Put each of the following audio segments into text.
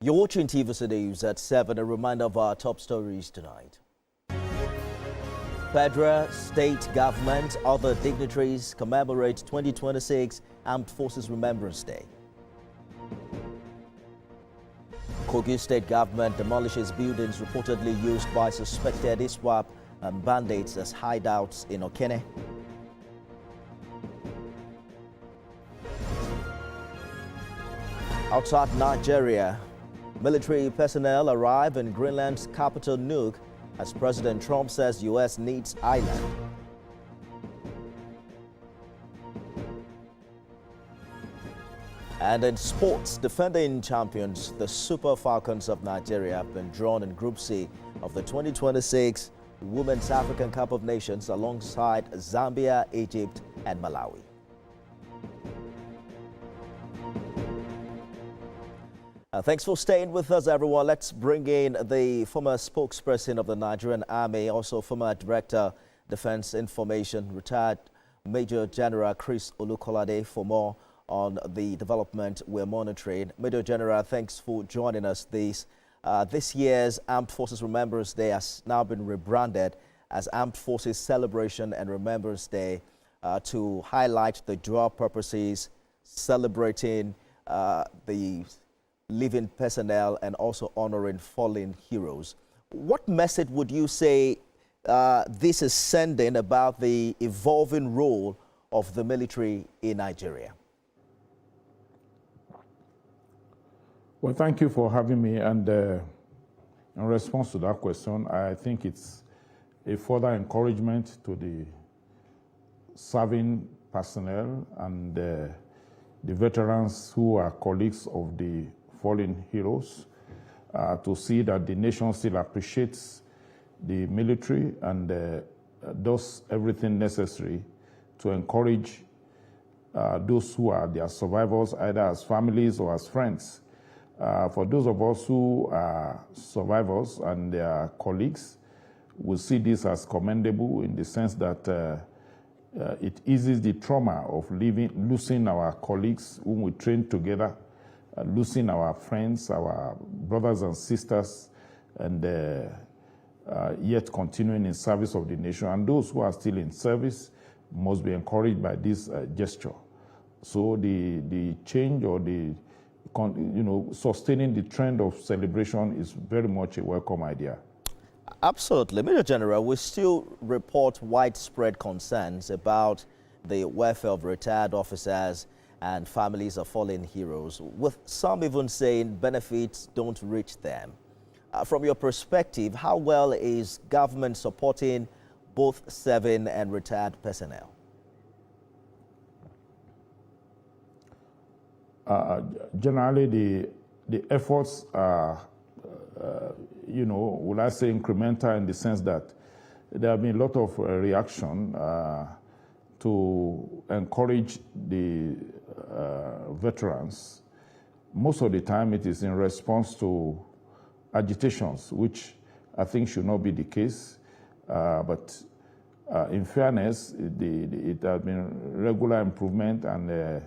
You're watching TVC News at 7. A reminder of our top stories tonight. Federal, state government, other dignitaries commemorate 2026 Armed Forces Remembrance Day. Kogi state government demolishes buildings reportedly used by suspected ISWAP and bandits as hideouts in Okene. Outside Nigeria, military personnel arrive in Greenland's capital Nuuk as President Trump says U.S. needs island. And in sports, defending champions, the Super Falcons of Nigeria have been drawn in Group C of the 2026 Women's African Cup of Nations alongside Zambia, Egypt, and Malawi. Thanks for staying with us, everyone. Let's bring in the former spokesperson of the Nigerian Army, also former Director, Defense Information, retired Major General Chris Olukolade, for more on the development we're monitoring. Major General, thanks for joining us. This year's Armed Forces Remembrance Day has now been rebranded as Armed Forces Celebration and Remembrance Day to highlight the dual purposes, celebrating the living personnel and also honoring fallen heroes. What message would you say this is sending about the evolving role of the military in Nigeria? Well, thank you for having me. And in response to that question, I think it's a further encouragement to the serving personnel and the veterans who are colleagues of the fallen heroes to see that the nation still appreciates the military and does everything necessary to encourage those who are their survivors, either as families or as friends. For those of us who are survivors and their colleagues, we see this as commendable in the sense that it eases the trauma of losing our colleagues whom we trained together, losing our friends, our brothers and sisters, and yet continuing in service of the nation. And those who are still in service must be encouraged by this gesture. So the change or sustaining the trend of celebration is very much a welcome idea. Absolutely. Major General, we still report widespread concerns about the welfare of retired officers and families of fallen heroes, with some even saying benefits don't reach them. From your perspective, how well is government supporting both serving and retired personnel? Generally, the efforts are, would I say incremental in the sense that there have been a lot of reaction to encourage the veterans. Most of the time it is in response to agitations, which I think should not be the case. But in fairness, it has been regular improvement and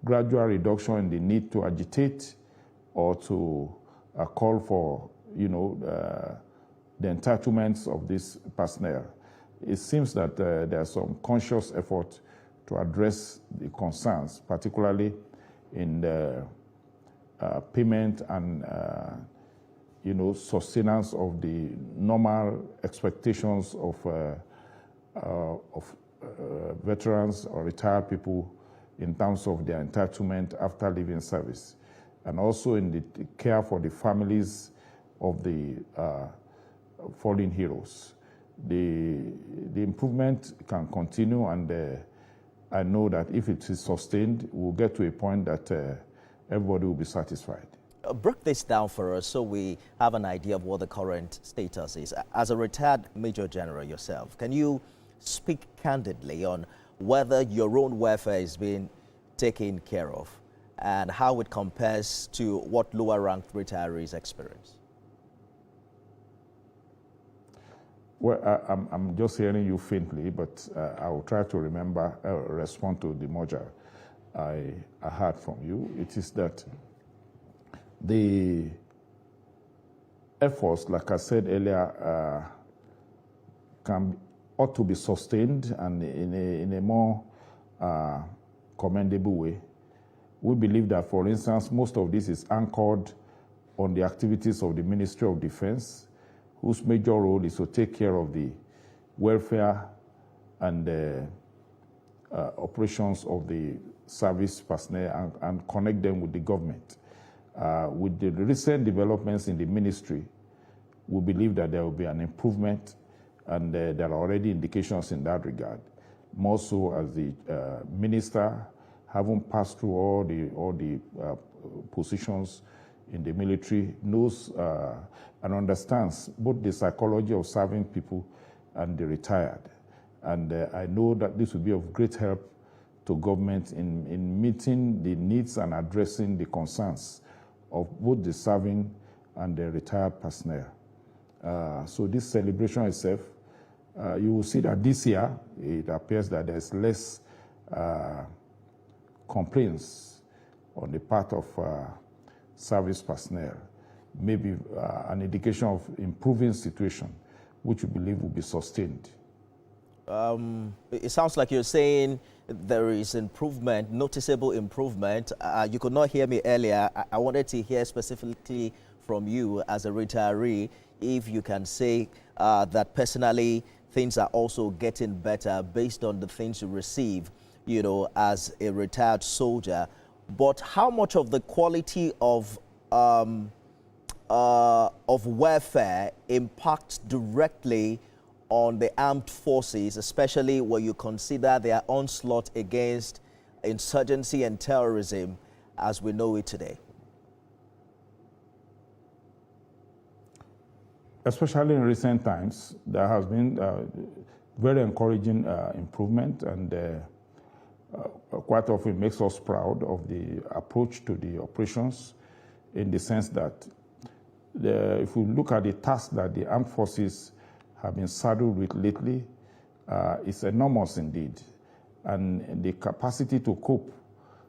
gradual reduction in the need to agitate or to call for, the entitlements of this personnel. It seems that there's some conscious effort to address the concerns, particularly in the payment and sustenance of the normal expectations of veterans or retired people in terms of their entitlement after leaving service, and also in the care for the families of the fallen heroes. The improvement can continue, and I know that if it is sustained, we'll get to a point that everybody will be satisfied. Break this down for us so we have an idea of what the current status is. As a retired Major General yourself, can you speak candidly on whether your own welfare is being taken care of and how it compares to what lower ranked retirees experience? Well, I'm just hearing you faintly, but I will try to respond to the merger I heard from you. It is that the efforts, like I said earlier, ought to be sustained and in a more commendable way. We believe that, for instance, most of this is anchored on the activities of the Ministry of Defense, whose major role is to take care of the welfare and operations of the service personnel and connect them with the government. With the recent developments in the ministry, we believe that there will be an improvement, and there are already indications in that regard. More so as the minister, having passed through all the positions in the military, knows and understands both the psychology of serving people and the retired. And I know that this will be of great help to government in meeting the needs and addressing the concerns of both the serving and the retired personnel. So this celebration itself, you will see that this year, it appears that there's less complaints on the part of service personnel, maybe an indication of improving situation, which we believe will be sustained. It sounds like you're saying there is improvement, noticeable improvement. You could not hear me earlier. I wanted to hear specifically from you as a retiree, if you can say that personally things are also getting better based on the things you receive, you know, as a retired soldier. But how much of the quality of welfare impacts directly on the armed forces, especially when you consider their onslaught against insurgency and terrorism as we know it today? Especially in recent times, there has been very encouraging improvement, and quite often makes us proud of the approach to the operations, in the sense that if we look at the task that the armed forces have been saddled with lately, it's enormous indeed. And the capacity to cope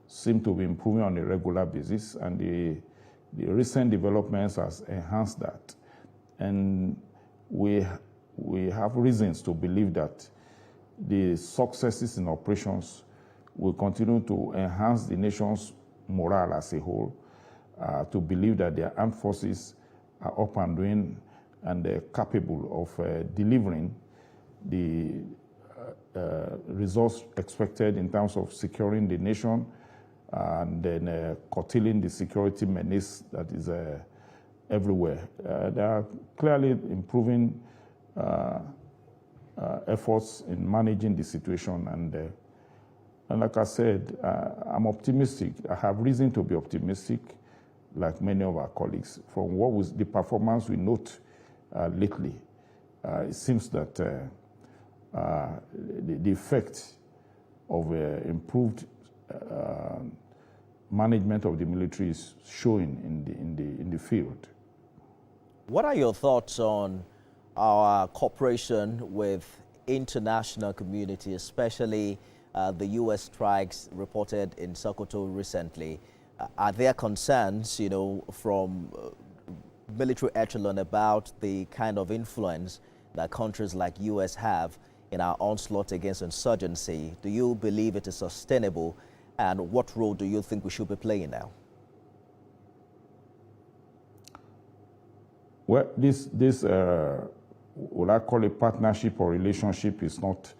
seems to be improving on a regular basis, and the recent developments has enhanced that. And we have reasons to believe that the successes in operations will continue to enhance the nation's morale as a whole, to believe that their armed forces are up and doing and capable of delivering the results expected in terms of securing the nation and then curtailing the security menace that is everywhere. There are clearly improving efforts in managing the situation, and like I said, I'm optimistic. I have reason to be optimistic, like many of our colleagues. From what was the performance we note lately, it seems that the effect of improved management of the military is showing in the field. What are your thoughts on our cooperation with international community, especially the U.S. strikes reported in Sokoto recently? Are there concerns, you know, from military echelon about the kind of influence that countries like U.S. have in our onslaught against insurgency? Do you believe it is sustainable, and what role do you think we should be playing now? Well, this what I call a partnership or relationship is not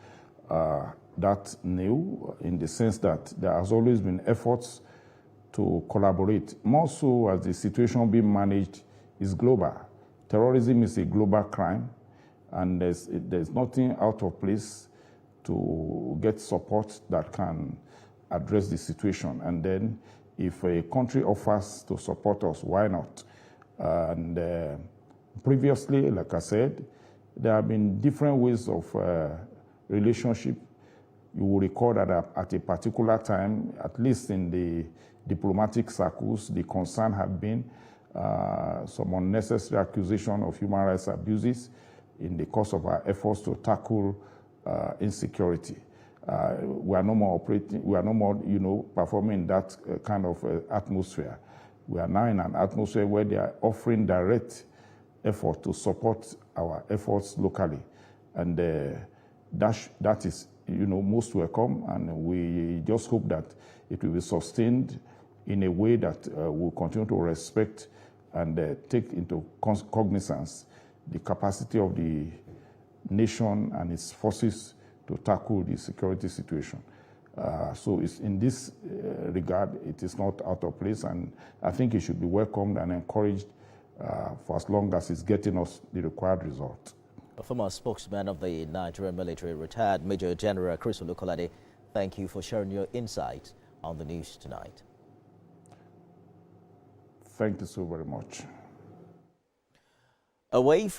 that new, in the sense that there has always been efforts to collaborate, more so as the situation being managed is global. Terrorism is a global crime, and there's nothing out of place to get support that can address the situation. And then if a country offers to support us, why not? And previously, like I said, there have been different ways of relationship. You will recall that at a particular time, at least in the diplomatic circles, the concern had been some unnecessary accusation of human rights abuses in the course of our efforts to tackle insecurity. We are no more operating, we are no more, performing that kind of atmosphere. We are now in an atmosphere where they are offering direct effort to support our efforts locally. And that is, most welcome, and we just hope that it will be sustained in a way that will continue to respect and take into cognizance the capacity of the nation and its forces to tackle the security situation. So it's in this regard, it is not out of place, and I think it should be welcomed and encouraged for as long as it's getting us the required result. A former spokesman of the Nigerian military, retired Major General Olukolade, thank you for sharing your insights on the news tonight. Thank you so very much. Away from